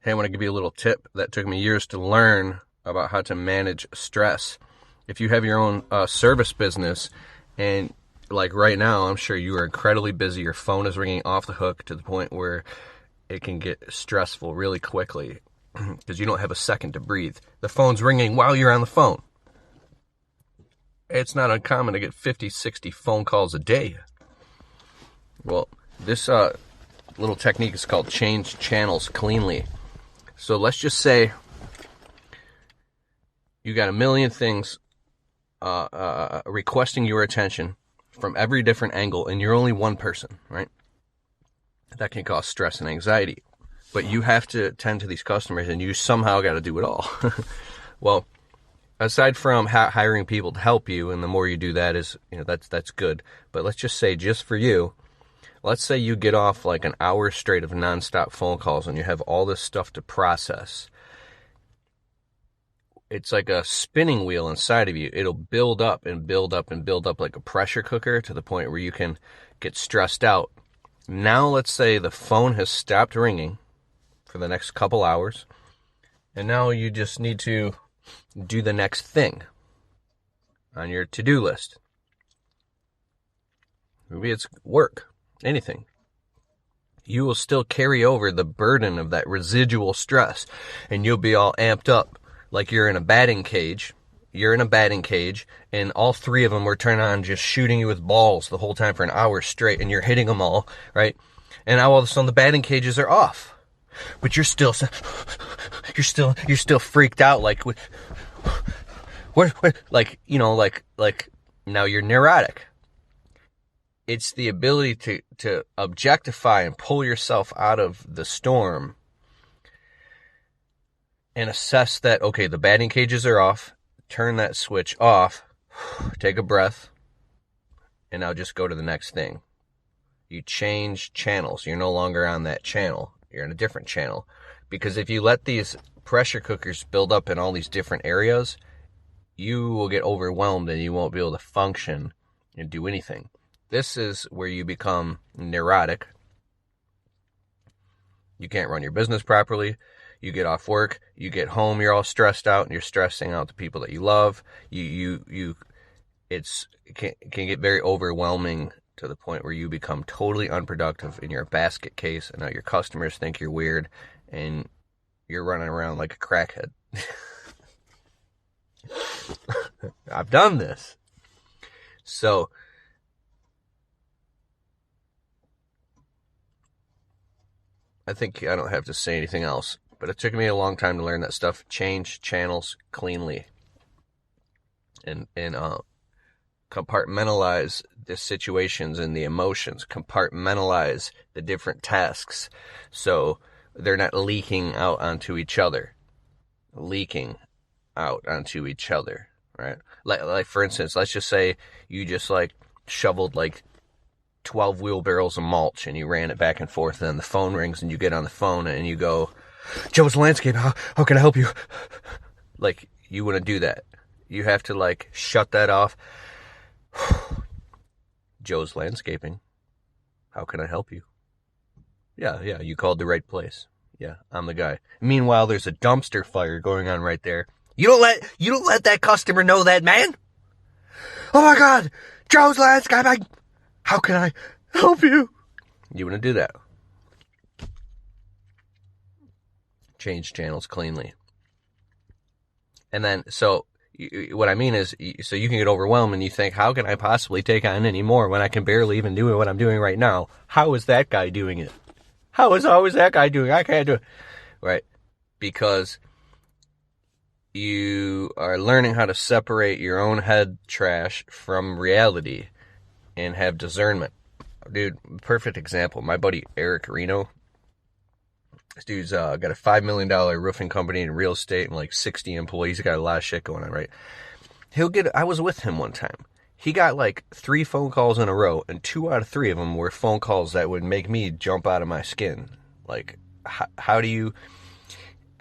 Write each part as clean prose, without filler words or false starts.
Hey, I want to give you a little tip that took me years to learn about how to manage stress. If you have your own service business, and like right now, I'm sure you are incredibly busy. Your phone is ringing off the hook to the point where it can get stressful really quickly because you don't have a second to breathe. The phone's ringing while you're on the phone. It's not uncommon to get 50, 60 phone calls a day. Well, this little technique is called change channels cleanly. So let's just say you got a million things requesting your attention from every different angle, and you're only one person, right? That can cause stress and anxiety. But you have to tend to these customers, and you somehow got to do it all. Well, aside from hiring people to help you, and the more you do that is, that's good. But let's just say, just for you, let's say you get off like an hour straight of nonstop phone calls and you have all this stuff to process. It's like a spinning wheel inside of you. It'll build up and build up and build up like a pressure cooker to the point where you can get stressed out. Now let's say the phone has stopped ringing for the next couple hours, and now you just need to do the next thing on your to-do list. Maybe it's work. Anything. You will still carry over the burden of that residual stress, and you'll be all amped up like you're in a batting cage. You're in a batting cage, and all three of them were turned on just shooting you with balls the whole time for an hour straight, and you're hitting them all, right? And now all of a sudden the batting cages are off, but you're still freaked out, like what, like now you're neurotic. It's the ability to objectify and pull yourself out of the storm and assess that, okay, the batting cages are off, turn that switch off, take a breath, and now just go to the next thing. You change channels. You're no longer on that channel. You're in a different channel. Because if you let these pressure cookers build up in all these different areas, you will get overwhelmed and you won't be able to function and do anything. This is where you become neurotic. You can't run your business properly. You get off work, you get home, you're all stressed out, and you're stressing out the people that you love. It can get very overwhelming to the point where you become totally unproductive in your basket case, and now your customers think you're weird, and you're running around like a crackhead. I've done this. So I think I don't have to say anything else, but it took me a long time to learn that stuff. Change channels cleanly and compartmentalize the situations and the emotions, compartmentalize the different tasks so they're not leaking out onto each other, right? Like for instance, let's just say you just like shoveled like 12 wheelbarrows of mulch and you ran it back and forth, and then the phone rings and you get on the phone and you go, Joe's Landscape, how can I help you? Like, you wouldn't do that. You have to like shut that off. Joe's Landscaping, how can I help you? Yeah, you called the right place. Yeah, I'm the guy. Meanwhile, there's a dumpster fire going on right there. You don't let that customer know that, man. Oh my God, Joe's Landscaping, how can I help you? You wouldn't do that. Change channels cleanly. And then, so what I mean is, so you can get overwhelmed and you think, how can I possibly take on any more when I can barely even do what I'm doing right now? How is that guy doing it? How is that guy doing it? I can't do it. Right? Because you are learning how to separate your own head trash from reality and have discernment. Dude, perfect example. My buddy Eric Reno. This dude's got a $5 million roofing company in real estate and like 60 employees. He's got a lot of shit going on, right? I was with him one time. He got like 3 phone calls in a row, and 2 out of 3 of them were phone calls that would make me jump out of my skin. Like, how do you...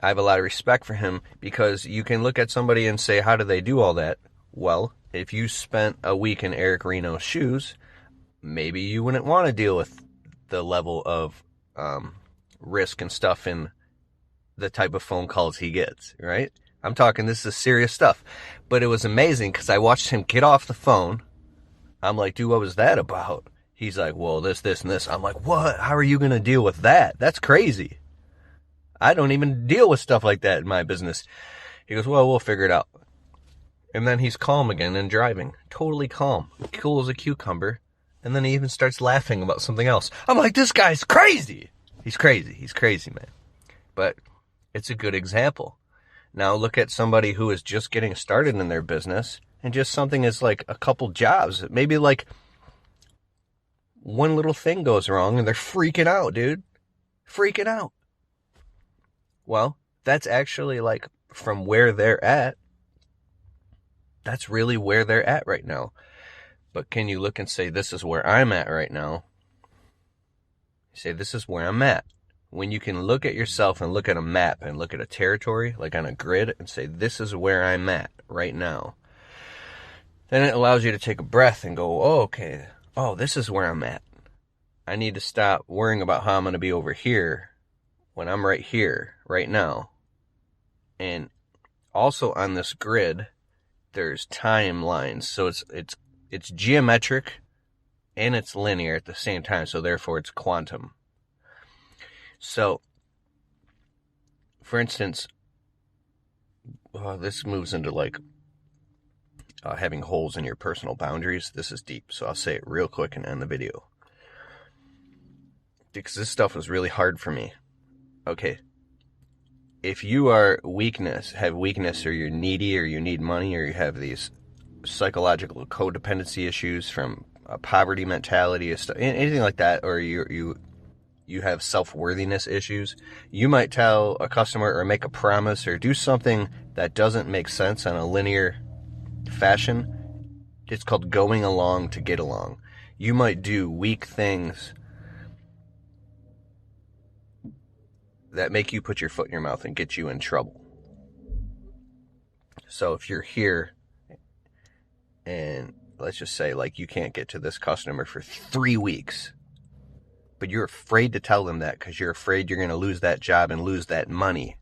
I have a lot of respect for him, because you can look at somebody and say, how do they do all that? Well, if you spent a week in Eric Reno's shoes, maybe you wouldn't want to deal with the level of risk and stuff in the type of phone calls he gets, right? I'm talking, this is serious stuff. But it was amazing because I watched him get off the phone. I'm like, dude, what was that about? He's like, well, this, and this. I'm like, what? How are you going to deal with that? That's crazy. I don't even deal with stuff like that in my business. He goes, well, we'll figure it out. And then he's calm again and driving. Totally calm. Cool as a cucumber. And then he even starts laughing about something else. I'm like, this guy's crazy. He's crazy. He's crazy, man. But it's a good example. Now look at somebody who is just getting started in their business and just something is like a couple jobs. Maybe like one little thing goes wrong and they're freaking out, dude. Freaking out. Well, that's actually like from where they're at. That's really where they're at right now. But can you look and say, this is where I'm at right now? You say, this is where I'm at. When you can look at yourself and look at a map and look at a territory, like on a grid, and say, this is where I'm at right now. Then it allows you to take a breath and go, oh, okay. Oh, this is where I'm at. I need to stop worrying about how I'm going to be over here when I'm right here, right now. And also on this grid, there's timelines. So it's geometric and it's linear at the same time. So therefore it's quantum. So, for instance, this moves into like having holes in your personal boundaries. This is deep, so I'll say it real quick and end the video. Because this stuff was really hard for me. Okay. If you have weakness, or you're needy, or you need money, or you have these psychological codependency issues from a poverty mentality, anything like that, or you have self-worthiness issues, you might tell a customer or make a promise or do something that doesn't make sense on a linear fashion. It's called going along to get along. You might do weak things that make you put your foot in your mouth and get you in trouble. So if you're here and let's just say like you can't get to this customer for 3 weeks, but you're afraid to tell them that because you're afraid you're going to lose that job and lose that money.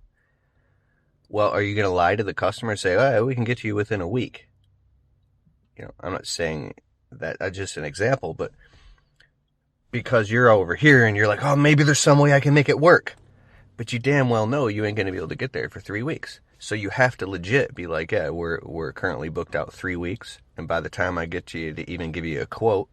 Well, are you going to lie to the customer and say, oh, we can get to you within a week? You know, I'm not saying that, that's just an example, but because you're over here and you're like, oh, maybe there's some way I can make it work. But you damn well know you ain't going to be able to get there for 3 weeks. So you have to legit be like, yeah, we're currently booked out 3 weeks. And by the time I get to you to even give you a quote,